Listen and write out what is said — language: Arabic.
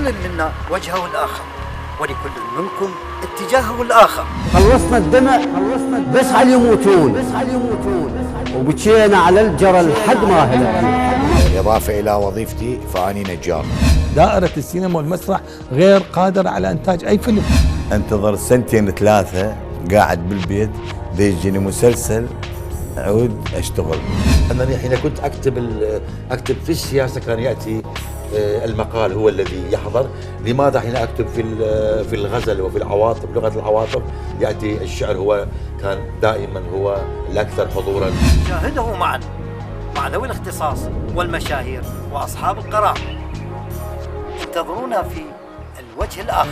لكل منا وجهه الآخر، ولكل منكم اتجاهه الآخر. خلصنا الدمع بس على يموتون، وبكينا على الجرى لحد ما هلك. إضافة إلى وظيفتي فأني نجار. دائرة السينما والمسرح غير قادرة على إنتاج أي فيلم. انتظر سنتين ثلاثة قاعد بالبيت بيجيني مسلسل أعود أشتغل. أنني حين كنت أكتب في السياسة كان يأتي المقال هو الذي يحضر. لماذا حين أكتب في الغزل وفي العواطف لغة العواطف يأتي الشعر هو كان دائما هو الأكثر حضورا. شاهده معا مع ذوي الاختصاص والمشاهير وأصحاب القرار. انتظرونا في الوجه الآخر.